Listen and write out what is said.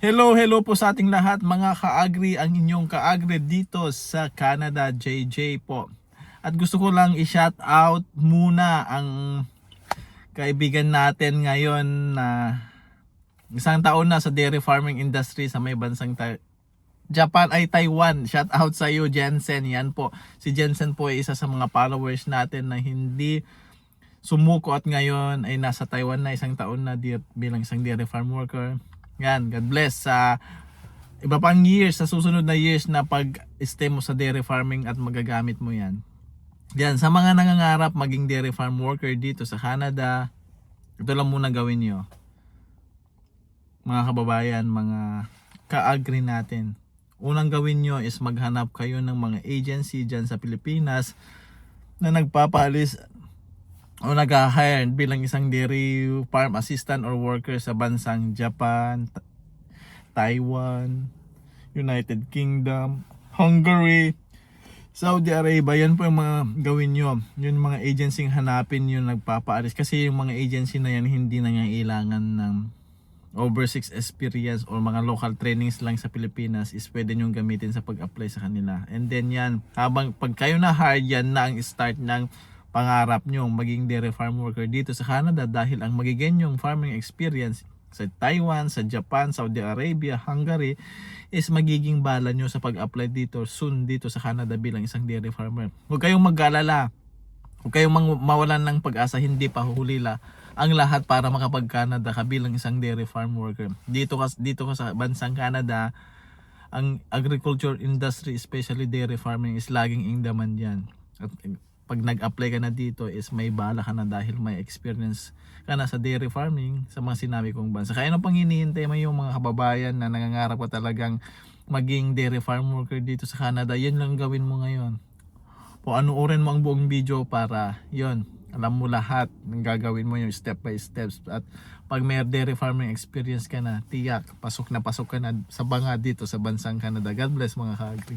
Hello po sa ating lahat mga ka-agri, ang inyong ka-agri dito sa Canada, JJ po. At gusto ko lang i-shout out muna ang kaibigan natin ngayon na isang taon na sa dairy farming industry sa may bansang Japan ay Taiwan. Shout out sa iyo, Jensen. Yan po. Si Jensen po ay isa sa mga followers natin na hindi sumuko at ngayon ay nasa Taiwan na isang taon na bilang isang dairy farm worker. Yan, God bless sa iba pang years, sa susunod na years na pag-stay mo sa dairy farming at magagamit mo yan. Yan, sa mga nangangarap maging dairy farm worker dito sa Canada, ito lang muna gawin nyo. Mga kababayan, mga ka-agri natin. Unang gawin nyo is maghanap kayo ng mga agency dyan sa Pilipinas na nagpapalis o nag-hire bilang isang dairy farm assistant or worker sa bansang Japan, Taiwan, United Kingdom, Hungary, Saudi Arabia. Yan po yung mga gawin nyo. Yung mga agency hanapin yung nagpapaalis. Kasi yung mga agency na yan hindi nangailangan ng overseas experience or mga local trainings lang sa Pilipinas is pwede nyong gamitin sa pag-apply sa kanila. And then yan, habang pag kayo na hire, yan na ang start ng pangarap nyo maging dairy farm worker dito sa Canada, dahil ang magiging yung farming experience sa Taiwan, sa Japan, Saudi Arabia, Hungary is magiging bala nyo sa pag-apply dito soon dito sa Canada bilang isang dairy farmer. Huwag kayong mag-alala, huwag kayong mawalan ng pag-asa, hindi pa hulila ang lahat para makapag-Canada ka bilang isang dairy farm worker. Dito ka sa bansang Canada, ang agriculture industry, especially dairy farming, is laging in demand yan. At pag nag-apply ka na dito is may bala ka na dahil may experience ka na sa dairy farming sa mga sinabi kong bansa. Kaya ano pang hinihintay mo yung mga kababayan na nangangarap ka talagang maging dairy farm worker dito sa Canada? Yan lang gawin mo ngayon. Panuorin mo ang buong video para yon, alam mo lahat ng gagawin mo, yung step by steps. At pag may dairy farming experience ka na, tiyak pasok ka na sa banga dito sa bansang Canada. God bless mga ka-agri.